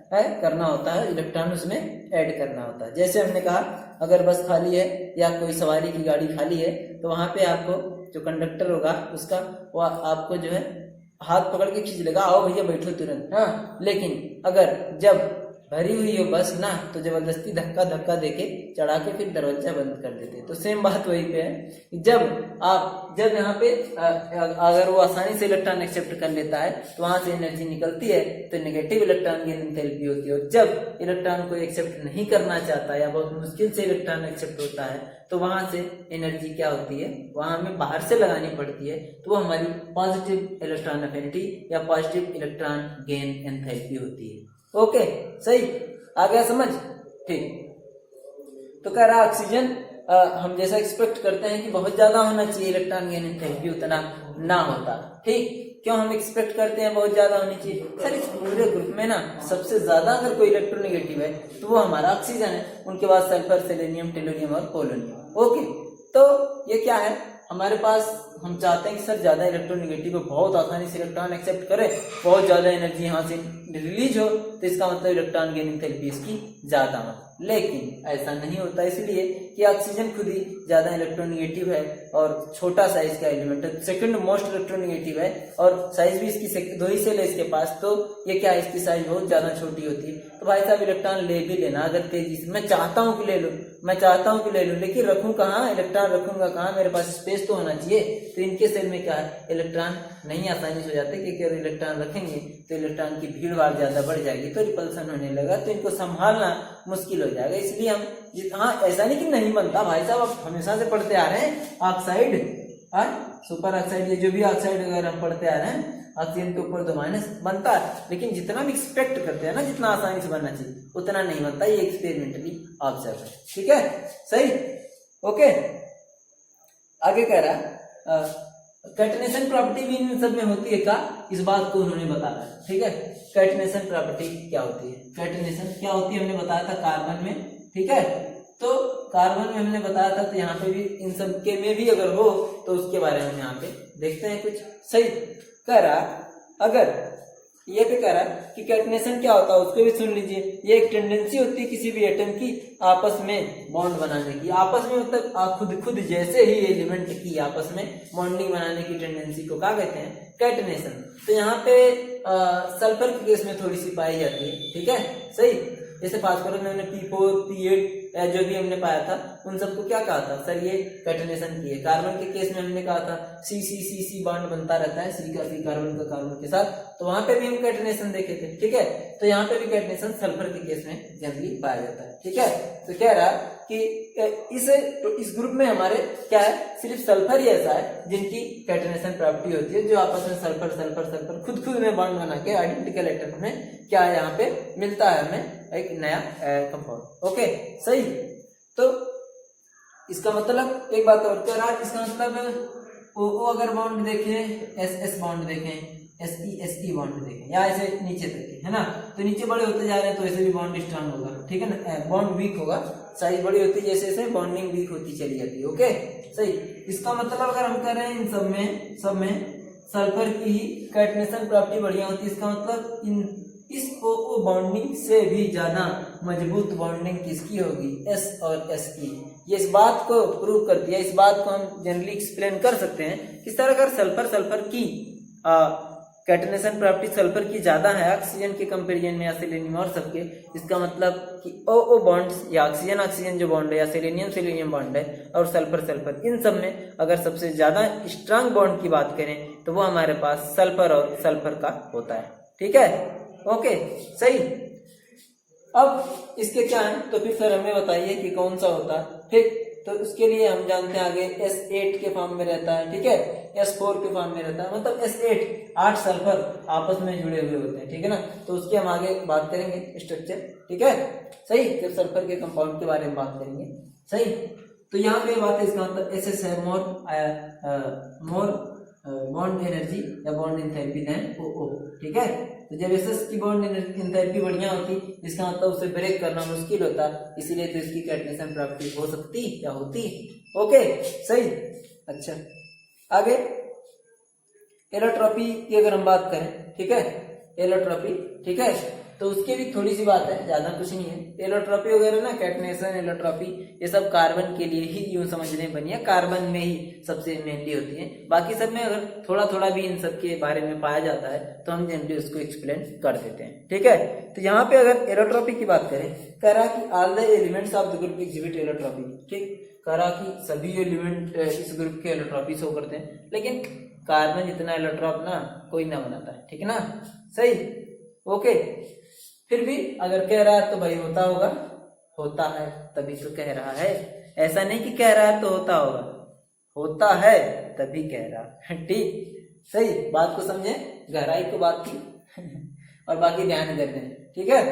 करना होता है, इलेक्ट्रॉन उसमें ऐड करना होता है। जैसे हमने कहा, अगर बस खाली है या कोई सवारी की गाड़ी खाली है, तो वहां पे आपको जो कंडक्टर होगा उसका, वो आपको जो है हाथ पकड़ के खींच लेगा, आओ भैया बैठो तुरंत, हाँ। लेकिन अगर जब भरी हुई हो बस ना, तो जबरदस्ती धक्का देके चढ़ा के फिर दरवाजा बंद कर देते। तो सेम बात वही पे है कि जब यहाँ पे अगर वो आसानी से इलेक्ट्रॉन एक्सेप्ट कर लेता है, तो वहां से एनर्जी निकलती है, तो नेगेटिव इलेक्ट्रॉन गेन एंथैल्पी होती है। और जब इलेक्ट्रॉन को एक्सेप्ट नहीं करना चाहता या बहुत मुश्किल से इलेक्ट्रॉन एक्सेप्ट होता है, तो वहां से एनर्जी क्या होती है, वहां हमें बाहर से लगानी पड़ती है, तो वो हमारी पॉजिटिव इलेक्ट्रॉन एफिनिटी या पॉजिटिव इलेक्ट्रॉन गेन एंथैल्पी होती है। ओके, सही आ गया समझ, ठीक। तो कह रहा ऑक्सीजन हम जैसा एक्सपेक्ट करते हैं कि बहुत ज्यादा होना चाहिए इलेक्ट्रॉन गेन एंथैल्पी, उतना ना होता, ठीक। क्यों हम एक्सपेक्ट करते हैं बहुत ज्यादा होनी चाहिए? सर इस पूरे ग्रुप में ना सबसे ज्यादा अगर कोई इलेक्ट्रोनेगेटिव है तो वो हमारा ऑक्सीजन है, उनके बाद सल्फर, सेलेनियम, टेलोनियम और पोलोनियम। ओके, तो ये क्या है हमारे पास, हम चाहते हैं कि सर ज्यादा इलेक्ट्रोनेगेटिव बहुत आसानी से इलेक्ट्रॉन एक्सेप्ट करे, बहुत ज्यादा एनर्जी यहाँ से रिलीज हो, तो इसका मतलब इलेक्ट्रॉन गेन एंथैल्पी इसकी ज्यादा हो। लेकिन ऐसा नहीं होता, इसलिए कि ऑक्सीजन खुद ही ज्यादा इलेक्ट्रोनेगेटिव है और छोटा साइज का एलिमेंट है, सेकंड मोस्ट इलेक्ट्रोनेगेटिव है, और साइज भी इसकी 2 ही सेल है इसके पास, तो ये क्या है, इसकी साइज बहुत ज्यादा छोटी होती है। तो भाई साहब इलेक्ट्रॉन ले भी लेना अगर तेजी से, मैं चाहता हूँ कि ले लूँ, लेकिन रखूँ कहाँ, इलेक्ट्रॉन रखूंगा कहाँ, मेरे पास स्पेस तो होना चाहिए। तो इनके सेल में क्या है, इलेक्ट्रॉन नहीं आसानी से हो जाते, क्योंकि अगर इलेक्ट्रॉन रखेंगे तो इलेक्ट्रॉन की भीड़ भाड़ ज्यादा बढ़ जाएगी, तो रिपल्सन होने लगा, तो इनको संभालना मुश्किल हो जाएगा। इसलिए हम हाँ, ऐसा नहीं कि नहीं बनता भाई साहब, आप हमेशा से पढ़ते आ रहे हैं ऑक्साइड और सुपर ऑक्साइड, ये जो भी ऑक्साइड वगैरह हम पढ़ते आ रहे हैं, ऑक्सीजन के ऊपर 2 माइनस बनता है, लेकिन जितना भी एक्सपेक्ट करते हैं ना, जितना आसानी से बनना चाहिए उतना नहीं बनता, ये एक्सपेरिमेंटली ऑब्जर्व है, ठीक है, सही। ओके, आगे कह रहा कैटनेशन प्रॉपर्टी भी इन सब में होती है का, इस बात को उन्होंने बताया, ठीक है। कैटनेशन प्रॉपर्टी क्या होती है, कैटनेशन क्या होती है हमने बताया था कार्बन में, ठीक है। तो कार्बन में हमने बताया था, तो यहाँ पे भी इन सब के में भी अगर हो तो उसके बारे में यहाँ पे देखते हैं कुछ, सही। कह रहा अगर ये भी कह रहा कि कैटनेशन क्या होता है उसको भी सुन लीजिए। ये एक टेंडेंसी होती है किसी भी एटम की आपस में बॉन्ड बनाने की, आपस में मतलब खुद जैसे ही एलिमेंट की आपस में बॉन्डिंग बनाने की टेंडेंसी को क्या कहते हैं, कैटनेशन। तो यहाँ पे सल्फर के केस में थोड़ी सी पाई जाती है, ठीक है, सही। जैसे फास्फोरस में हमने P4, P8 जो भी हमने पाया था, उन सबको क्या कहा था, सर ये कैटनेशन की है। कार्बन के केस में हमने कहा था C बॉन्ड बनता रहता है, C का C कार्बन का कार्बन के साथ, तो वहां पे भी हम कैटनेशन देखे थे, ठीक है। तो यहाँ पे भी कैटनेशन सल्फर के केस में जनरली पाया जाता है, ठीक है। तो कह रहा कि इस ग्रुप में हमारे क्या है, सिर्फ सल्फर ही ऐसा है जिनकी कैटनेशन प्रॉपर्टी होती है, जो आपस में सल्फर सल्फर सल्फर खुद में बॉन्ड बना के आइडेंटिकल एटम में क्या है यहाँ पे मिलता है हमें एक नया कंपाउंड। ओके, सही। तो इसका मतलब एक बात और कह रहा है, इसका मतलब ओ अगर बॉन्ड देखें, एस बॉन्ड देखें, एस बॉन्ड देखें, या ऐसे नीचे देखें, है ना, तो नीचे बड़े होते जा रहे हैं तो ऐसे भी बॉन्ड स्ट्रांग होगा, ठीक है ना, बॉन्ड वीक होगा, साइज बड़ी होती है जैसे जैसे बॉन्डिंग वीक होती चली जाती है। ओके, सही। इसका मतलब अगर हम कह रहे हैं इन सब में सल्फर की ही कैटनेशन प्रॉपर्टी बढ़िया होती है, इसका मतलब इस ओ बॉन्डिंग से भी ज्यादा मजबूत बॉन्डिंग किसकी होगी, एस और एस की। ये इस बात को प्रूव करती है, इस बात को हम जनरली एक्सप्लेन कर सकते हैं किस तरह। अगर सल्फर की कैटनेशन प्रॉपर्टी सल्फर की ज्यादा है ऑक्सीजन के कंपेरिजन में या सेलेनियम और सबके, इसका मतलब कि ओ बॉन्ड्स या ऑक्सीजन जो बॉन्ड है या सेलेनियम बॉन्ड है और सल्फर इन सब में अगर सबसे ज्यादा स्ट्रांग बॉन्ड की बात करें तो वो हमारे पास सल्फर और सल्फर का होता है, ठीक है। ओके, सही। अब इसके क्या है, तो फिर सर हमें बताइए कि कौन सा होता है, ठीक। तो उसके लिए हम जानते हैं आगे S8 के फॉर्म में रहता है, ठीक है, S4 के फॉर्म में रहता है, मतलब S8 8 सल्फर आपस में जुड़े हुए होते हैं, ठीक है ना। तो उसकी हम आगे बात करेंगे स्ट्रक्चर, ठीक है, सही, जब सल्फर के कंपाउंड के बारे में बात करेंगे, सही। तो यहाँ पे बात है, इसका मतलब SS है मोर बॉन्ड एनर्जी या बॉन्ड एंथैल्पी देन OO, ठीक है। तो जब SS की बॉन्ड एंथैल्पी बढ़िया होती, इसका मतलब उसे ब्रेक करना मुश्किल होता, इसीलिए तो इसकी कैटनेशन प्राप्ति हो सकती या होती, ओके, सही। अच्छा, आगे एलोट्रॉपी की अगर हम बात करें, ठीक है, एलोट्रॉपी, ठीक है, तो उसकी भी थोड़ी सी बात है, ज्यादा कुछ नहीं है। एलोट्रॉपी वगैरह ना, कैटनेशन, एलोट्रॉपी, ये सब कार्बन के लिए ही यूं समझने बनी है, कार्बन में ही सबसे मेनली होती है। बाकी सब में अगर थोड़ा थोड़ा भी इन सब के बारे में पाया जाता है तो हम जनरली उसको एक्सप्लेन कर देते हैं, ठीक है। तो यहाँ पे अगर एलोट्रॉपी की बात करें, कह रहा कि all the elements of the group exhibit allotropy, ठीक, कह रहा कि सभी एलिमेंट इस ग्रुप के एलोट्रॉपी शो करते हैं, लेकिन कार्बन जितना एलोट्रॉप ना कोई ना बनाता है, ठीक है ना, सही, ओके। फिर भी अगर कह रहा है तो भाई होता होगा, होता है तभी तो कह रहा है, ऐसा नहीं कि कह रहा है तो होता होगा, होता है तभी कह रहा है, ठीक, सही। बात को समझे, गहराई को बात की और बाकी ध्यान कर दें, ठीक है।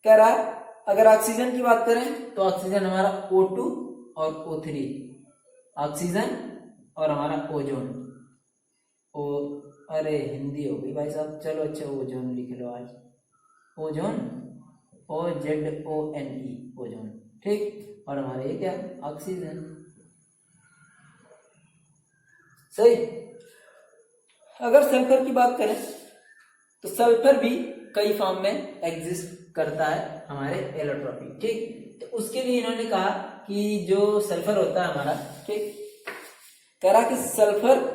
कह रहा है अगर ऑक्सीजन की बात करें तो ऑक्सीजन हमारा O2 और O3, ऑक्सीजन और हमारा ओजोन, अरे हिंदी हो गई भाई साहब, चलो अच्छा ओजोन लिख लो आज, ओजोन, OZONE, ओजोन, ठीक, और हमारे ये क्या, ऑक्सीजन, सही। अगर सल्फर की बात करें तो सल्फर भी कई फॉर्म में एग्जिस्ट करता है हमारे एलोट्रॉपी, ठीक। तो उसके लिए इन्होंने कहा कि जो सल्फर होता है हमारा, ठीक, कह रहा कि सल्फर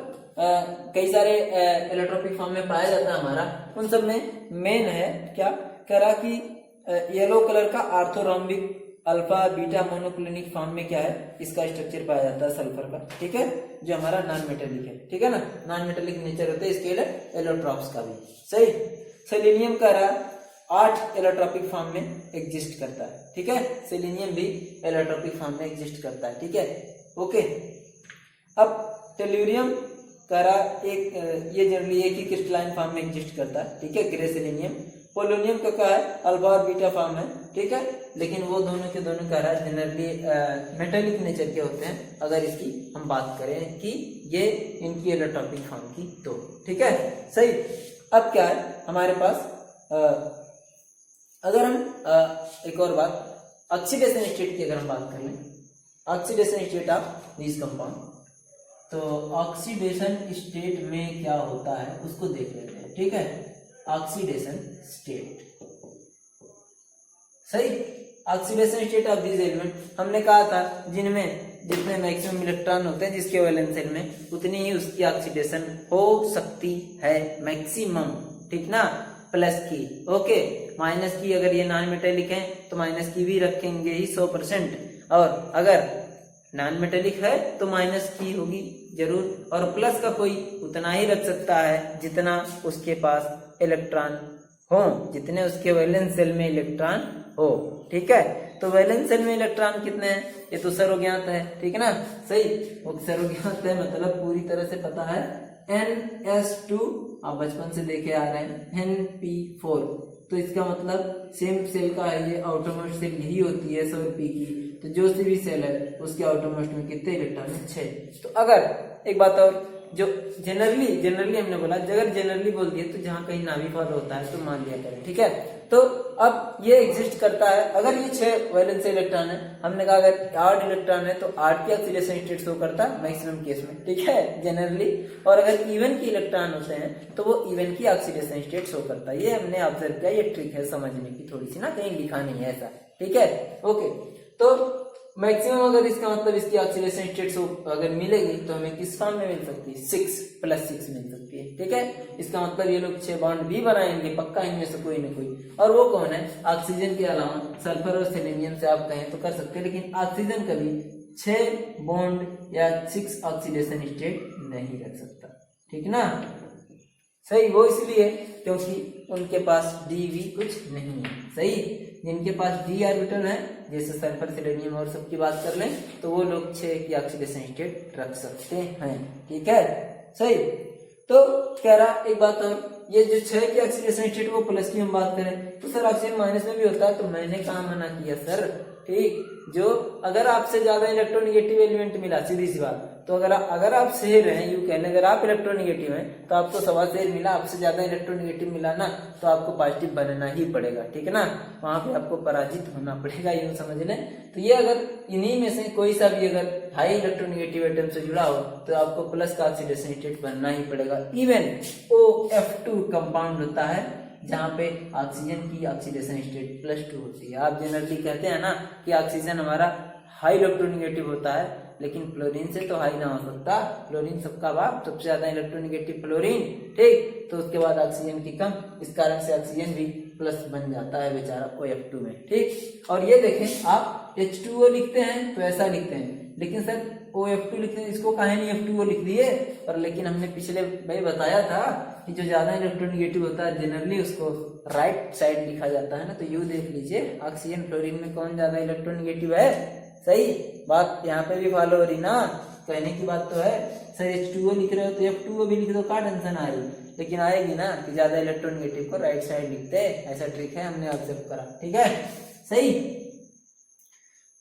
कई सारे एलोट्रॉपिक फॉर्म में पाया जाता है हमारा, उन सब में मेन है क्या, कह रहा कि येलो कलर का आर्थोरोम्बिक अल्फा बीटा मोनोक्लिनिक फॉर्म में क्या है, इसका स्ट्रक्चर पाया जाता है सल्फर का, ठीक है, जो हमारा नॉन मेटेलिक है, ठीक है ना, नॉन मेटेलिक नेचर होता है इसके एलोट्रॉप्स का भी, सही। सेलेनियम का रहा 8 एलोट्रॉपिक फॉर्म में एग्जिस्ट करता है, ठीक है, सेलेनियम भी एलोट्रॉपिक फॉर्म में एग्जिस्ट करता है, ठीक है, ओके। अब टेल्यूरियम का रहा एक, ये जनरली एक ही क्रिस्टलाइन फॉर्म में एग्जिस्ट करता है, ठीक है, ग्रे सेलेनियम। पोलोनियम का क्या है, अल्फा और बीटा फॉर्म है, ठीक है, लेकिन वो दोनों के दोनों का रहा जनरली मेटेलिक नेचर के होते हैं, अगर इसकी हम बात करें कि ये इनकी एलोट्रॉपिक फॉर्म की तो, ठीक है, सही। अब क्या है हमारे पास, अगर हम एक और बात ऑक्सीडेशन स्टेट की अगर हम बात कर लें, oxidation state of this compound, तो ऑक्सीडेशन स्टेट में क्या होता है उसको देख लेते हैं, ठीक है, ऑक्सीडेशन स्टेट, सही। Oxidation state of this element, हमने कहा था जिनमें जितने मैक्सिमम इलेक्ट्रॉन होते हैं जिसके वैलेंस शेल में, उतनी ही उसकी ऑक्सीडेशन हो सकती है, मैक्सिमम, ठीक ना, प्लस की, ओके, माइनस की अगर ये नॉन मेटेलिक है तो माइनस की भी रखेंगे ही 100%, और अगर नॉन मेटेलिक है तो माइनस की होगी जरूर, और प्लस का कोई उतना ही रख सकता है जितना उसके पास इलेक्ट्रॉन हो, जितने उसके वैलेंस शेल में इलेक्ट्रॉन हो, ठीक है। तो वैलेंस शेल में इलेक्ट्रॉन कितने हैं ये तो सर्वज्ञात है, ठीक है ना, सही, वो सर्वज्ञात है, मतलब पूरी तरह से पता है, NS2 आप बचपन से देखे आ रहे हैं, NP4, तो इसका मतलब सेम सेल का है ये, आउटरमोस्ट सेल यही होती है 100p की, तो जो सी भी सेल है उसके आउटरमोस्ट में कितने इलेक्ट्रॉन है, 6। तो अगर एक बात और, जो जनरली हमने बोला, अगर जनरली बोल दिए तो जहाँ कहीं नाभी फॉलो होता है तो मान लिया करें, ठीक है। तो अब ये एग्जिस्ट करता है, अगर ये 6 वैलेंस इलेक्ट्रॉन है, हमने कहा अगर 8 इलेक्ट्रॉन है तो 8 की ऑक्सीडेशन स्टेट शो करता है मैक्सिमम केस में, ठीक है, जनरली, और अगर इवन की इलेक्ट्रॉन होते हैं तो वो इवन की ऑक्सीडेशन स्टेट शो करता है, ये हमने ऑब्जर्व किया, ये ट्रिक है समझने की थोड़ी सी ना, कहीं लिखा नहीं है ऐसा, ठीक है, ओके। तो मैक्सिमम अगर इसका मतलब इसकी ऑक्सीडेशन स्टेट अगर मिलेगी तो हमें किस फॉर्म में मिल सकती है, 6+6 मिल सकती है, ठीक है। इसका मतलब ये लोग 6 बॉन्ड भी बनाएंगे पक्का, इनमें से कोई न कोई, और वो कौन है, ऑक्सीजन के अलावा सल्फर और सेलेनियम से आप कहें तो कर सकते हैं, लेकिन ऑक्सीजन कभी 6 बॉन्ड या 6 ऑक्सीडेशन स्टेट नहीं रख सकता, ठीक ना, सही। वो इसलिए क्योंकि उनके पास DV कुछ नहीं है, सही, जिनके पास d ऑर्बिटल है, जैसे सल्फर, सेलेनियम और सबकी बात कर लें, तो वो लोग 6 की ऑक्सीडेशन स्टेट रख सकते हैं। ठीक है, सही। तो कह रहा एक बात और, ये जो 6 की ऑक्सीडेशन स्टेट वो प्लस की हम बात करें तो सर ऑक्सीजन माइनस में भी होता है, तो मैंने कहा मना किया सर। ठीक, जो अगर आपसे ज्यादा इलेक्ट्रोनेगेटिव एलिमेंट मिला, सीधी सी बात, तो अगर आप शेर हैं, यू कह लें, अगर आप इलेक्ट्रोनेगेटिव हैं तो आपको सवा शेर मिला, आपसे ज्यादा इलेक्ट्रोनेगेटिव मिला ना, तो आपको पॉजिटिव बनना ही पड़ेगा। ठीक है ना, वहां पे आपको पराजित होना पड़ेगा, यूं समझ लें। तो ये अगर इन्हीं में से कोई सा भी अगर हाई इलेक्ट्रोनेगेटिव एटम से जुड़ा हो तो आपको प्लस का ऑक्सीडेशन स्टेट बनना ही पड़ेगा। इवन OF2 कंपाउंड होता है जहाँ पे ऑक्सीजन की ऑक्सीडेशन स्टेट +2 होती है। आप जनरली कहते हैं ना कि ऑक्सीजन हमारा हाई इलेक्ट्रोनेगेटिव होता है, लेकिन फ्लोरीन से तो हाई ना हो सकता, फ्लोरीन सबका बाप, सबसे ज्यादा इलेक्ट्रोनेगेटिव फ्लोरीन। ठीक, तो उसके बाद ऑक्सीजन की कम, इस कारण से ऑक्सीजन भी प्लस बन जाता है बेचारा OF2 में। ठीक, और ये देखें आप H2O लिखते हैं तो ऐसा लिखते हैं, लेकिन सर OF2 लिखते हैं, इसको काहे नहीं F2O लिख दिए। और लेकिन हमने पिछले भाई बताया था कि जो ज्यादा इलेक्ट्रोनेगेटिव होता है जनरली उसको राइट साइड लिखा जाता है ना, तो यू देख लीजिए ऑक्सीजन फ्लोरीन में कौन ज्यादा इलेक्ट्रोनेगेटिव है। सही बात यहाँ पे भी फॉलो हो रही ना, कहने की बात तो है। सर H2O लिख रहे हो तो F2O भी लिख दो, क्या टेंशन आ रही, लेकिन आएगी ना कि ज्यादा इलेक्ट्रोनेगेटिव को राइट साइड लिखते हैं, ऐसा ट्रिक है, हमने ऑब्जर्व करा। ठीक है, सही।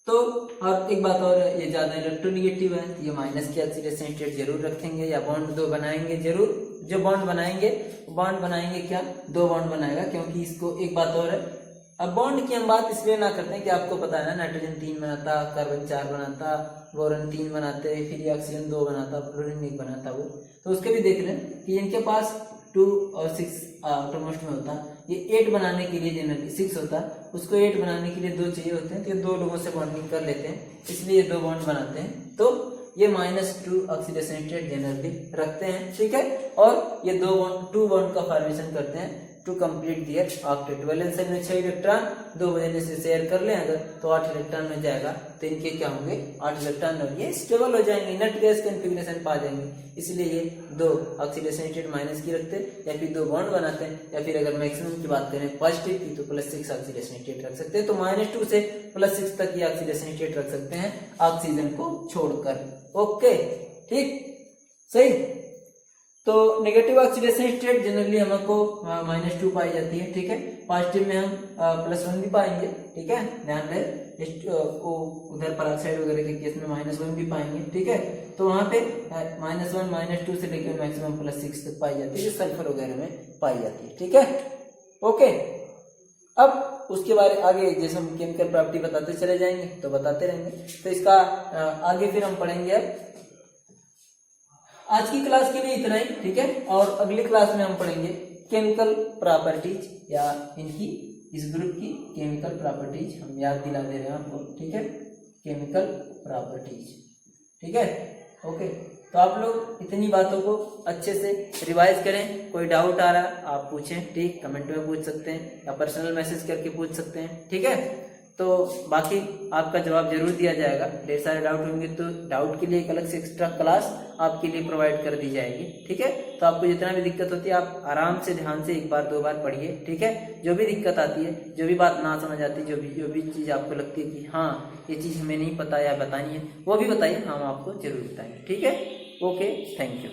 तो और एक बात और, ये ज्यादा इलेक्ट्रोनेगेटिव है, ये माइनस की ऑक्सीडेशन स्टेट जरूर रखेंगे या बॉन्ड 2 बनाएंगे जरूर। जो बॉन्ड बनाएंगे क्या, 2 बॉन्ड बनाएगा, क्योंकि इसको एक बात और है, अब बॉन्ड की हम बात इसलिए ना करते हैं कि आपको पता है ना, नाइट्रोजन 3 बनाता, कार्बन 4 बनाता, बोरॉन 3 बनाते, फिर ये ऑक्सीजन 2 बनाता, फ्लोरीन 1 बनाता वो, तो उसके भी देख लें कि इनके पास 2 और 6 आउटरमोस्ट में होता, ये 8 बनाने के लिए जनरली 6 होता, उसको 8 बनाने के लिए 2 चाहिए होते हैं, तो ये 2 लोगों से बॉन्डिंग कर लेते हैं, इसलिए 2 बॉन्ड बनाते हैं, तो ये -2 ऑक्सीडेशन स्टेट जनरली रखते हैं। ठीक है, और ये 2 बॉन्ड का फॉर्मेशन करते हैं to complete their octet. Valence में 6 इलेक्ट्रॉन 2 वजह से शेयर कर लें अगर, तो 8 इलेक्ट्रॉन में जाएगा, तो इनके क्या होंगे 8 इलेक्ट्रॉन, और ये स्टेबल हो जाएंगे, नट गैस कॉन्फ़िगरेशन पा जाएंगे, इसलिए ये 2 ऑक्सीडेशन स्टेट माइनस की रखते हैं, या फिर 2 बॉन्ड बनाते हैं, या फिर अगर मैक्सिमम की बात करें पॉजिटिव की तो +6 ऑक्सीडेशन स्टेट रख सकते हैं। तो -2 से +6 तक ये ऑक्सीडेशन स्टेट रख सकते हैं ऑक्सीजन को छोड़कर। ओके, ठीक, सही। तो नेगेटिव ऑक्सीडेशन स्टेट जनरली हमको -2 पाई जाती है। ठीक है, पॉजिटिव में हम +1 भी पाएंगे। ठीक है, ध्यान रहे, उधर पेरोक्साइड वगैरह के केस में -1 भी पाएंगे। ठीक है, तो वहां पे -1 -2 से लेकर मैक्सिमम +6 तक पाई जाती है, जो सल्फर वगैरह में पाई जाती है। ठीक है, ओके। अब उसके बारे आगे जैसे हम केमिकल प्रॉपर्टी बताते चले जाएंगे तो बताते रहेंगे, तो इसका आगे फिर हम पढ़ेंगे। अब आज की क्लास के लिए इतना ही। ठीक है, और अगली क्लास में हम पढ़ेंगे केमिकल प्रॉपर्टीज, या इनकी इस ग्रुप की केमिकल प्रॉपर्टीज हम याद दिला दे रहे हैं आपको। ठीक है, केमिकल प्रॉपर्टीज। ठीक है, ओके। तो आप लोग इतनी बातों को अच्छे से रिवाइज करें। कोई डाउट आ रहा है आप पूछें, ठीक, कमेंट में पूछ सकते हैं या पर्सनल मैसेज करके पूछ सकते हैं। ठीक है, तो बाकी आपका जवाब जरूर दिया जाएगा। ढेर सारे डाउट होंगे तो डाउट के लिए एक अलग से एक्स्ट्रा क्लास आपके लिए प्रोवाइड कर दी जाएगी। ठीक है, तो आपको जितना भी दिक्कत होती है आप आराम से ध्यान से 1 बार 2 बार पढ़िए। ठीक है, जो भी दिक्कत आती है, जो भी बात ना समझ आती, जो भी चीज़ आपको लगती है कि हाँ ये चीज़ हमें नहीं पता या बतानी है, वो भी बताइए, हम आपको जरूर बताएंगे। ठीक है, ओके, थैंक यू।